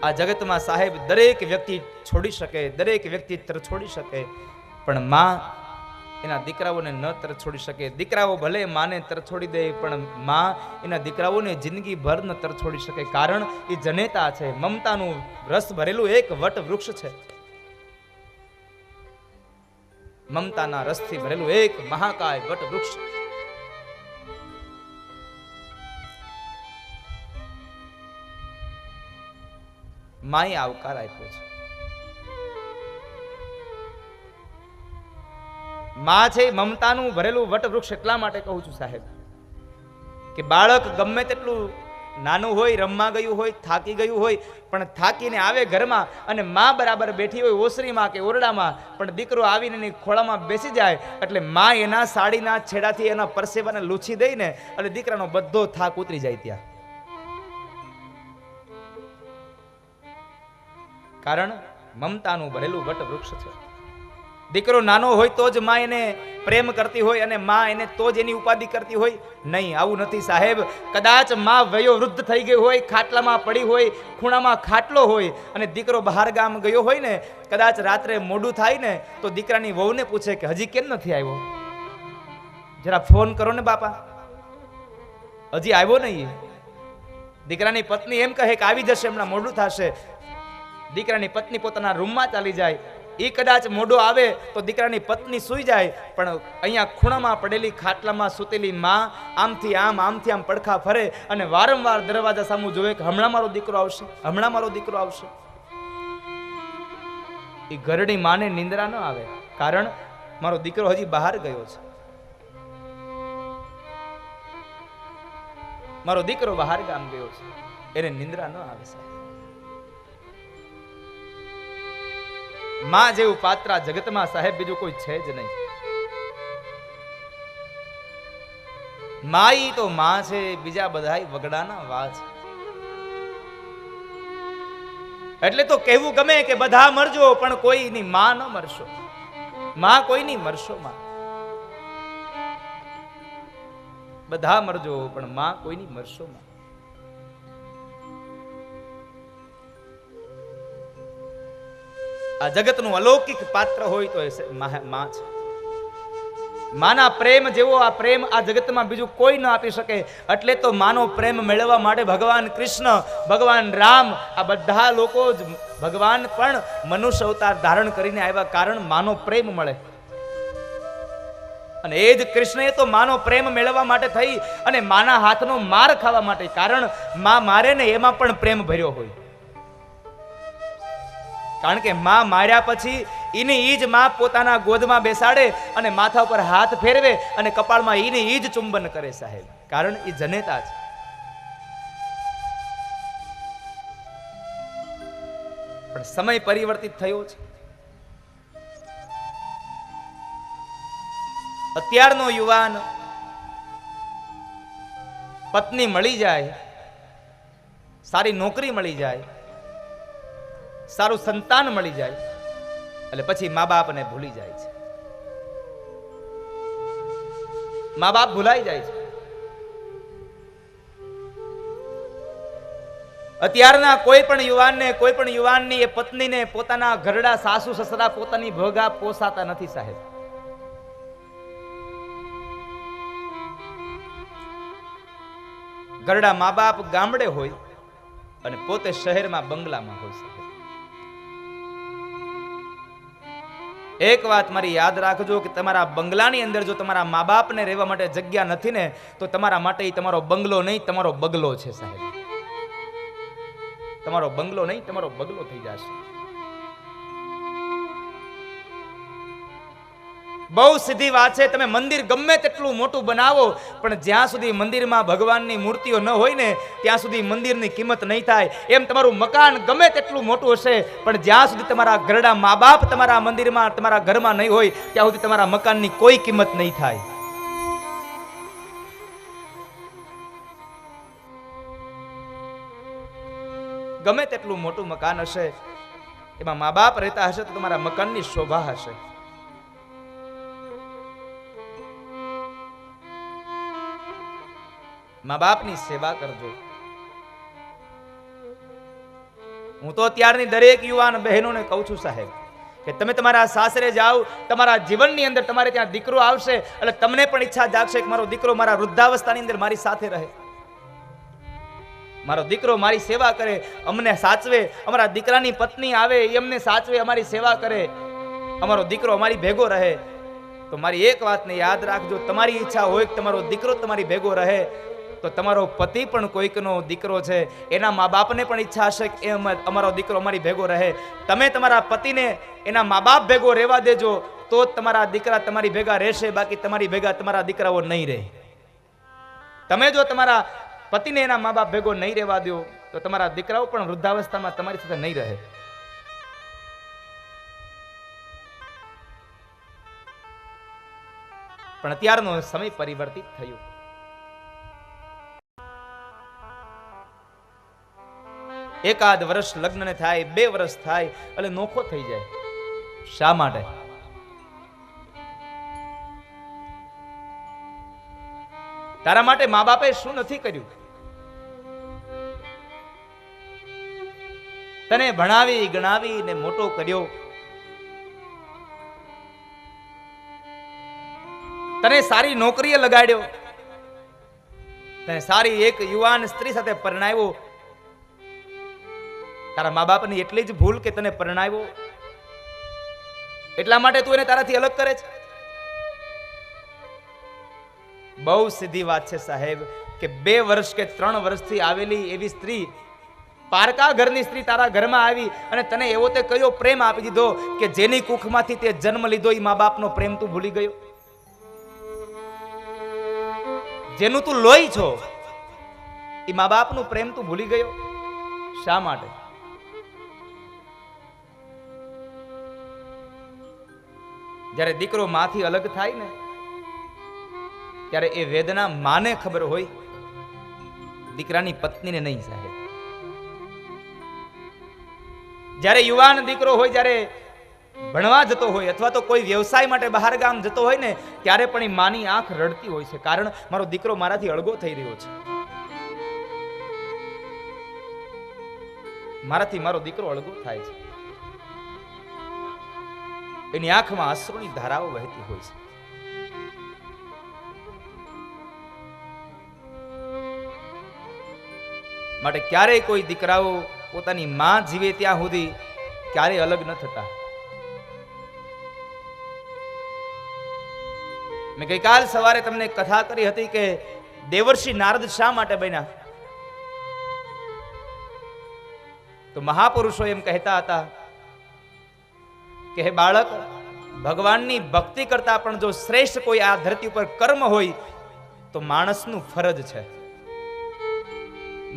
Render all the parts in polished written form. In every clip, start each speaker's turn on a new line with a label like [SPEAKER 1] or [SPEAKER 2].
[SPEAKER 1] આ જગતમાં સાહેબ દરેક વ્યક્તિ છોડી શકે, દરેક વ્યક્તિ છોડી શકે, પણ માં એના દીકરાઓને ન છોડી શકે. દીકરાઓ ભલે માને છોડી દે, પણ માં એના દીકરાઓને જિંદગી ભર ન છોડી શકે. કારણ એ જનેતા છે, મમતાનું રસ ભરેલું એક વટ વૃક્ષ છે, મમતાના રસથી ભરેલું એક મહાકાય વટ વૃક્ષ. માએ આવકાર આપ્યો છે. માં છે મમતાનું ભરેલું વટવૃક્ષ. એટલા માટે કહું છું સાહેબ કે બાળક ગમે તેટલું નાનું હોય, રમવા ગયું હોય, થાકી ગયું હોય, પણ થાકીને આવે ઘરમાં અને માં બરાબર બેઠી હોય ઓસરીમાં કે ઓરડામાં, પણ દીકરો આવીને એની ખોળામાં બેસી જાય એટલે માં એના સાડીના છેડાથી એના પરસેવાને લૂછી દઈને અને દીકરાનો બધો થાક ઉતરી જાય ત્યાં. કારણ મમતાનું ભરેલું વટવૃક્ષ છે. દીકરો નાનો હોય તો જ માં એને પ્રેમ કરતી હોય અને માં એને તો જ એની ઉપાધિ કરતી હોય? નહીં, આવું નથી સાહેબ. કદાચ માં વયો વૃદ્ધ થઈ ગઈ હોય, ખાટલામાં પડી હોય, ખૂણામાં ખાટલો હોય અને દીકરો બહાર ગામ ગયો હોય ને, કદાચ રાત્રે મોડું થાય ને તો દીકરાની વહુને પૂછે કે હજી કેમ નથી આવ્યો, જરા ફોન કરો ને બાપા, હજી આવ્યો નહીં. દીકરાની પત્ની એમ કહે કે આવી જશે, હમણાં મોડું થશે. દીકરાની પત્ની પોતાના રૂમમાં ચાલી જાય. એ કદાચ મોડો આવે તો દીકરાની પત્ની સૂઈ જાય, પણ અહીંયા ખૂણામાં પડેલી ખાટલામાં સૂતેલી માં આમથી આમ આમથી આમ પડખા ફરે અને વારંવાર દરવાજા સામું જોવે કે હમણાં મારો દીકરો આવશે, હમણાં મારો દીકરો આવશે. એ ઘરડી માને નિંદ્રા ન આવે, કારણ મારો દીકરો હજી બહાર ગયો છે, મારો દીકરો બહાર ગામ ગયો છે, એને નિંદ્રા ન આવે સાહેબ. માં જેવું પાત્ર જગતમાં સાહેબ બીજું કોઈ છે જ નહીં. માઈ તો માં છે, બીજા બધાય વગડાના વા છે. એટલે તો કહેવું ગમે કે બધા મરજો પણ કોઈની માં ન મરશો, માં કોઈની મરશો. માં બધા મરજો પણ માં કોઈની મરશો. માં આ જગતનું અલૌકિક પાત્ર હોય તો એ માં છે. માના પ્રેમ જેવો આ પ્રેમ આ જગતમાં બીજું કોઈ ન આપી શકે. એટલે તો માનો પ્રેમ મેળવવા માટે ભગવાન કૃષ્ણ, ભગવાન રામ, આ બધા લોકો જ, ભગવાન પણ મનુષ્ય અવતાર ધારણ કરીને આવ્યા, કારણ માનો પ્રેમ મળે. અને એ જ કૃષ્ણએ તો માનો પ્રેમ મેળવવા માટે થઈ અને માના હાથનો માર ખાવા માટે, કારણ માં મારે ને એમાં પણ પ્રેમ ભર્યો હોય. કારણ કે માં માર્યા પછી એની ઈ જ માં પોતાના ગોદમાં બેસાડે અને માથા ઉપર હાથ ફેરવે અને કપાળમાં એની ઈ જ ચુંબન કરે સાહેબ, કારણ એ જનેતા છે. પણ સમય પરિવર્તિત થયો છે. અત્યારનો યુવાન પત્ની મળી જાય, સારી નોકરી મળી જાય, સારું સંતાન મળી જાય એટલે પછી મા બાપને ભૂલી જાય છે. મા બાપ ભૂલાઈ જાય છે. અત્યારના કોઈ પણ યુવાનની એ પત્નીને પોતાના ઘરડા સાસુ સસરા પોતાની ભોગા પોસાતા નથી સાહેબ. ઘરડા મા બાપ ગામડે હોય અને પોતે શહેરમાં બંગલામાં હોય સાહેબ. એક વાત મારી યાદ રાખજો કે તમારા બંગલાની અંદર જો તમારા મા બાપને રહેવા માટે જગ્યા નથી ને તો તમારા માટે તમારો બંગલો નહીં, તમારો બગલો છે સાહેબ. તમારો બંગલો નહીં, તમારો બગલો થઈ જશે. બહુ સીધી વાત છે. તમે મંદિર ગમે તેટલું મોટું બનાવો પણ જ્યાં સુધી મંદિરમાં ભગવાનની મૂર્તિઓ ન હોય ને ત્યાં સુધી મંદિરની કિંમત નહીં થાય. એમ તમારું મકાન ગમે તેટલું મોટું હશે પણ જ્યાં સુધી તમારા ઘરડા મા બાપ તમારા મંદિરમાં તમારા ઘરમાં નહીં હોય ત્યાં સુધી તમારા મકાનની કોઈ કિંમત નહીં થાય. ગમે તેટલું મોટું મકાન હશે એમાં મા બાપ રહેતા હશે તો તમારા મકાનની શોભા હશે. મા બાપની સેવા કરજો. હું તો અત્યારની દરેક યુવાન બહેનોને કહું છું સાહેબ કે તમે તમારા સાસરે જાઓ, તમારા જીવનની અંદર તમારે ત્યાં દીકરો આવશે એટલે તમને પણ ઈચ્છા જાગશે કે મારો દીકરો મારા વૃદ્ધાવસ્થાની અંદર મારી સાથે રહે, મારો દીકરો મારી સેવા કરે, અમને સાચવે, અમારા દીકરાની પત્ની આવે એ અમને સાચવે, અમારી સેવા કરે, અમારો દીકરો અમારી ભેગો રહે. તો મારી એક વાતને યાદ રાખજો, તમારી ઈચ્છા હોય કે તમારો દીકરો તમારી ભેગો રહે તો તમારો પતિ પણ કોઈકનો દીકરો છે, એના મા બાપને પણ ઈચ્છા હશે કે અમારો દીકરો અમારી ભેગો રહે. તમે તમારા પતિને એના મા બાપ ભેગો રહેવા દેજો તો જ તમારા દીકરા તમારી ભેગા રહેશે, બાકી તમારી ભેગા તમારા દીકરાઓ નહીં રહે. તમે જો તમારા પતિને એના મા બાપ ભેગો નહીં રહેવા દો તો તમારા દીકરાઓ પણ વૃદ્ધાવસ્થામાં તમારી સાથે નહીં રહે. પણ અત્યારનો સમય પરિવર્તિત થયો. એકાદ વર્ષ લગ્નને થાય, 2 વર્ષ થાય એટલે નોખો થઈ જાય. શા માટે? તારા માટે મા બાપે શું નથી કર્યું? તને ભણાવી ગણાવી ને મોટો કર્યો, તને સારી નોકરીએ લગાડ્યો, તને સારી એક યુવાન સ્ત્રી સાથે પરણાવ્યો. તારા મા બાપની એટલી જ ભૂલ કે તને પરણાવ્યો એટલા માટે તું એને તારાથી અલગ કરે છે? બહુ સીધી વાત છે સાહેબ કે 2 વર્ષ કે 3 વર્ષથી આવેલી એવી સ્ત્રી, પારકા ઘરની સ્ત્રી તારા ઘરમાં આવી અને તને એવો તે કયો પ્રેમ આપી દીધો કે જેની કુખમાંથી તે જન્મ લીધો એ મા બાપનો પ્રેમ તું ભૂલી ગયો? જેનું તું લોહી છો એ મા બાપનું પ્રેમ તું ભૂલી ગયો? શા માટે? જ્યારે દીકરો માથી અલગ થાય ને ત્યારે એ વેદના માને ખબર હોય, દીકરાની પત્નીને નહીં સાહેબ. જ્યારે યુવાન દીકરો હોય, જ્યારે ભણવા જતો હોય અથવા તો કોઈ વ્યવસાય માટે બહાર ગામ જતો હોય ને ત્યારે પણ એ માની આંખ રડતી હોય છે, કારણ મારો દીકરો મારાથી અળગો થઈ રહ્યો છે, મારાથી મારો દીકરો અળગો થાય છે. એની આંખમાં અશ્રુની ધારાઓ વહેતી હોય છે. માટે ક્યારેય કોઈ દીકરાઓ પોતાની માં જીવે ત્યાં સુધી ક્યારેય અલગ ન થતા. મેં ગઈકાલ સવારે તમને કથા કરી હતી કે દેવર્ષિ નારદ શા માટે બન્યા? તો મહાપુરુષો એમ કહેતા હતા કે હે બાળક, ભગવાનની ભક્તિ કરતા પણ જો શ્રેષ્ઠ કોઈ આ ધરતી ઉપર કર્મ હોય તો માણસનું ફરજ છે.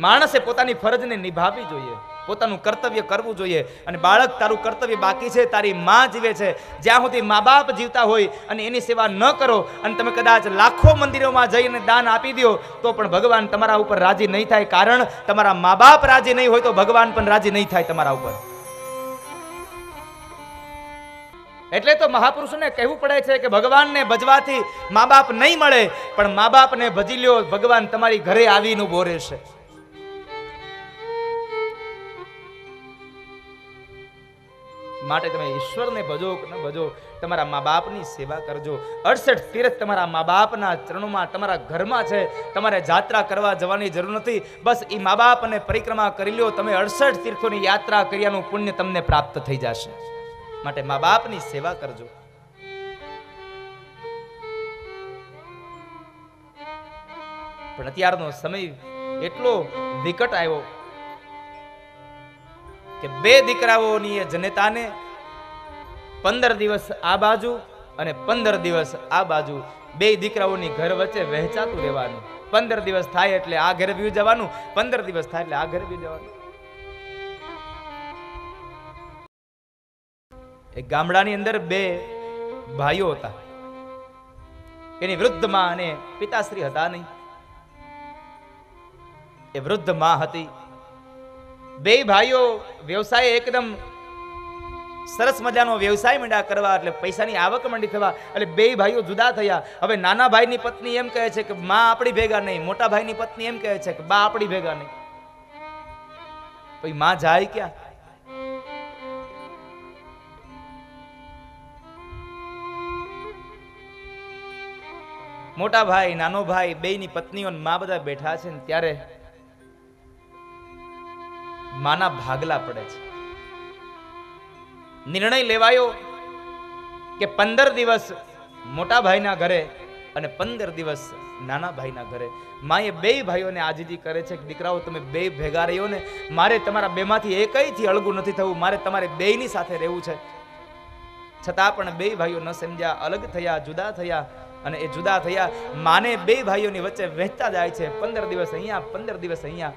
[SPEAKER 1] માણસે પોતાની ફરજને નિભાવવી જોઈએ, પોતાનું કર્તવ્ય કરવું જોઈએ. અને બાળક, તારું કર્તવ્ય બાકી છે, તારી માં જીવે છે, જ્યાં સુધી મા બાપ જીવતા હોય અને એની સેવા ન કરો અને તમે કદાચ લાખો મંદિરોમાં જઈને દાન આપી દો તો પણ ભગવાન તમારા ઉપર રાજી નહીં થાય, કારણ તમારા મા બાપ રાજી નહીં હોય તો ભગવાન પણ રાજી નહીં થાય તમારા ઉપર. એટલે તો મહાપુરુષોને કહેવું પડે છે કે ભગવાનને ભજવાથી મા બાપ નહીં મળે, પણ મા બાપને ભજી લ્યો, ભગવાન તમારી ઘરે આવીને ઉભો રહેશે. માટે તમે ઈશ્વરને ભજો કે ન ભજો, તમારા મા બાપની સેવા કરજો. 68 તીર્થ તમારા મા બાપના ચરણોમાં, તમારા ઘરમાં છે. તમારે જાત્રા કરવા જવાની જરૂર નથી, બસ એ મા બાપને પરિક્રમા કરી લ્યો, તમે 68 તીર્થોની યાત્રા કર્યાનું પુણ્ય તમને પ્રાપ્ત થઈ જશે. માટે મા બાપની સેવા કરજો. પણ અત્યારનો સમય એટલો વિકટ આવ્યો કે 2 દીકરાઓની એ જનેતાને 15 દિવસ આ બાજુ અને 15 દિવસ આ બાજુ, 2 દીકરાઓની ઘર વચ્ચે વહેંચાતું રહેવાનું. 15 દિવસ થાય એટલે આ ઘરે વ્યુ જવાનું, 15 દિવસ થાય એટલે આ ઘરે વ્યુ જવાનું. એક ગામડાની અંદર 2 ભાઈઓ હતા. એની વૃદ્ધ માં અને પિતાશ્રી હતા નહીં. એ વૃદ્ધ માં હતી. 2 ભાઈઓ વ્યવસાય એકદમ સરસ મજાનો વ્યવસાય મંડ્યા કરવા, એટલે પૈસાની આવક મંડી થવા, એટલે 2 ભાઈઓ જુદા થયા. હવે નાના ભાઈની પત્ની એમ કહે છે કે માં આપણી ભેગા નહીં, મોટા ભાઈની પત્ની એમ કહે છે કે બા આપણી ભેગા નહીં. પછી માં જાય ક્યાં? મોટા ભાઈ નાનો ભાઈ બેયની પત્નીઓ અને મા બધા બેઠા છે ને ત્યારે માના ભાગલા પડે છે. નિર્ણય લેવાયો કે 15 દિવસ મોટા ભાઈના ઘરે અને 15 દિવસ નાના ભાઈના ઘરે. માએ બે ભાઈઓને આજીજી કરે છે કે દીકરાઓ તમે બે ભેગા રહ્યો ને, મારે તમારા બેમાંથી એકયથી અળગું નથી થવું, મારે તમારે બેયની સાથે રહેવું છે. છતાં પણ બે ભાઈઓ ન સમજ્યા, અલગ થયા, જુદા થયા. અને એ જુદા થયા માને બે ભાઈઓની વચ્ચે વહેતા જાય છે. 15 દિવસ અહીંયા, 15 દિવસ અહીંયા.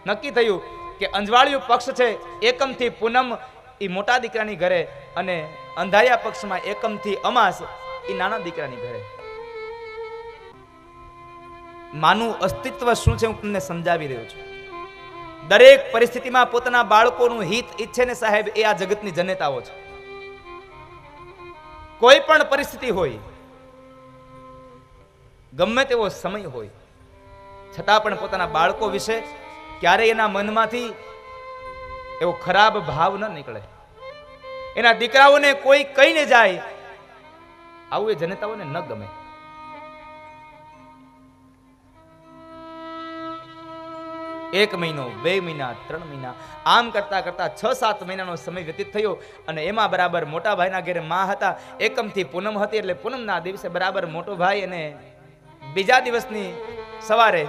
[SPEAKER 1] નક્કી થયું કે અંજવાળિયું પક્ષ છે એકમથી પૂનમ એ મોટા દીકરાની ઘરે, અને અંધારિયા પક્ષમાં એકમથી અમાસ એ નાના દીકરાની ઘરે. માનું અસ્તિત્વ શું છે હું તમને સમજાવી રહ્યો છું. દરેક પરિસ્થિતિમાં પોતાના બાળકોનું હિત ઈચ્છે ને સાહેબ, એ આ જગતની જનેતાઓ છે. કોઈ પણ પરિસ્થિતિ હોય, ગમે તેવો સમય હોય, છતાં પણ પોતાના બાળકો વિશે ક્યારેય એના મનમાંથી એવો ખરાબ ભાવ ન નીકળે. એના દીકરાઓને કોઈ કહીને જાય આવું એ જનતાઓને ન ગમે. એક મહિનો, 2 મહિના, 3 મહિના, આમ કરતા કરતા 6-7 મહિનાનો સમય વ્યતીત થયો. અને એમાં બરાબર મોટા ભાઈના ઘરે માં હતા. એકમથી પૂનમ હતી એટલે પૂનમના દિવસે બરાબર મોટો ભાઈ અને બીજા દિવસની સવારે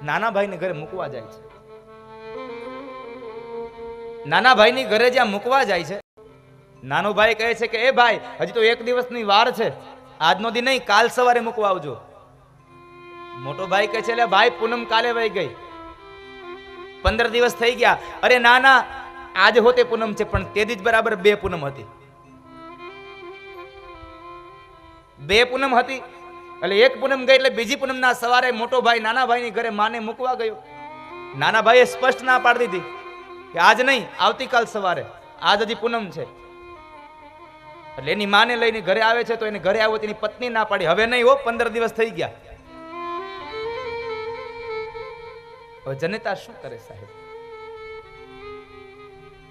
[SPEAKER 1] નાના ભાઈને ઘરે મૂકવા જાય છે. નાના ભાઈની ઘરે જ્યાં મૂકવા જાય છે, નાનો ભાઈ કહે છે કે એ ભાઈ હજી તો 1 દિવસની વાર છે, આજનો દી નહીં, કાલ સવારે મૂકવા આવજો. મોટો ભાઈ કહે છે એટલે ભાઈ પૂનમ કાલે વહી ગઈ, 15 દિવસ થઈ ગયા. અરે ના ના, આજ હોતે પૂનમ છે, પણ તેદી જ બરાબર 2 પૂનમ હતી. 2 પૂનમ હતી એટલે 1 પૂનમ ગઈ એટલે બીજી પૂનમના સવારે મોટો ભાઈ નાના ભાઈની ઘરે માને મૂકવા ગયો. નાના ભાઈએ સ્પષ્ટ ના પાડી દીધી કે આજ નહીં, આવતીકાલ સવારે, આજ હજી પૂનમ છે. એટલે એની માને લઈને ઘરે આવે છે તો એને ઘરે આવ્યો, તેની પત્ની ના પાડી, હવે નહીં હો, 15 દિવસ થઈ ગયા. હવે જનતા શું કરે સાહેબ?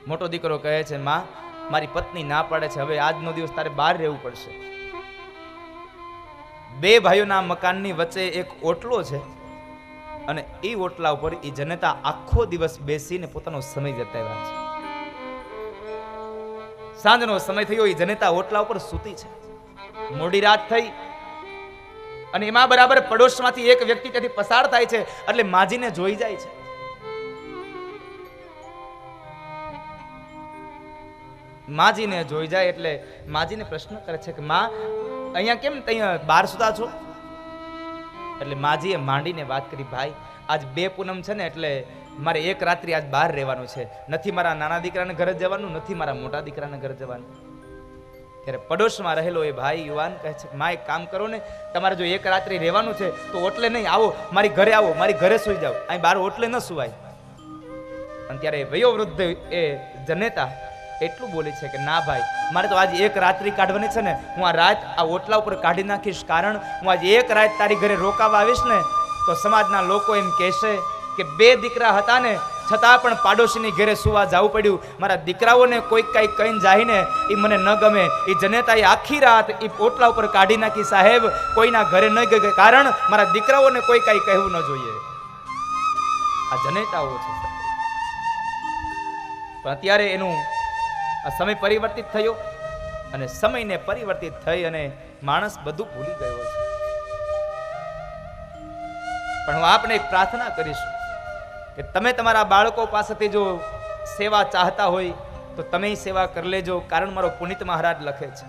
[SPEAKER 1] મોટો દીકરો કહે છે માં, મારી પત્ની ના પાડે છે, હવે આજનો દિવસ તારે બહાર રહેવું પડશે. 2 ભાઈઓના મકાનની વચ્ચે એક ઓટલો છે અને એ ઓટલા ઉપર એ જનતા આખો દિવસ બેસીને પોતાનો સમય જતાવ્યા છે. સાંજનો સમય થયો, એ જનતા ઓટલા ઉપર સૂતી છે. મોડી રાત થઈ અને એમાં બરાબર પડોશમાંથી એક વ્યક્તિ ત્યાંથી પસાર થાય છે એટલે માજીને જોઈ જાય છે. માજીને જોઈ જાય એટલે માજીને પ્રશ્ન કરે છે કે માં, અહીંયા કેમ ત્યાં બહાર સુતા છો? એટલે માજીએ માંડીને વાત કરી, ભાઈ આજ 2 પૂનમ છે ને એટલે મારે 1 રાત્રિ આજ બહાર રહેવાનું છે, નથી મારા નાના દીકરાના ઘરે જવાનું, નથી મારા મોટા દીકરાના ઘરે જવાનું. ત્યારે પડોશમાં રહેલો એ ભાઈ યુવાન કહે છે, માં એક કામ કરો ને, તમારે જો 1 રાત્રિ રહેવાનું છે તો ઓટલે નહીં, આવો મારી ઘરે, આવો મારી ઘરે સુઈ જાઓ, અહીં બહાર ઓટલે ન સુવાય. અને ત્યારે વયો વૃદ્ધ એ જનેતા એટલું બોલે છે કે ના ભાઈ, મારે તો આજે 1 રાત્રિ કાઢવાની છે ને, હું આ રાત આ ઓટલા ઉપર કાઢી નાખીશ, કારણ હું આજે 1 રાત તારી ઘરે રોકાવા આવીશ ને તો સમાજના લોકો એમ કહેશે કે 2 દીકરા હતા ને છતાં પણ પાડોશીની ઘરે સુવા જવું પડ્યું, મારા દીકરાઓને કોઈ કઈ કહીને જાય ને એ મને ન ગમે. એ જનેતાએ આખી રાત એ ઓટલા ઉપર કાઢી નાખી સાહેબ, કોઈના ઘરે ન ગઈ, કારણ મારા દીકરાઓને કોઈ કઈ કહેવું ન જોઈએ. આ જનેતાઓ છે. પણ અત્યારે એનું આ સમય પરિવર્તિત થયો અને સમયને પરિવર્તિત થઈ અને માણસ બધું ભૂલી ગયો છે. પણ હું આપને એક પ્રાર્થના કરીશ કે તમે તમારા બાળકો પાસેથી જો સેવા ચાહતા હોય તો તમે સેવા કરી લેજો, કારણ મારો પુનિત મહારાજ લખે છે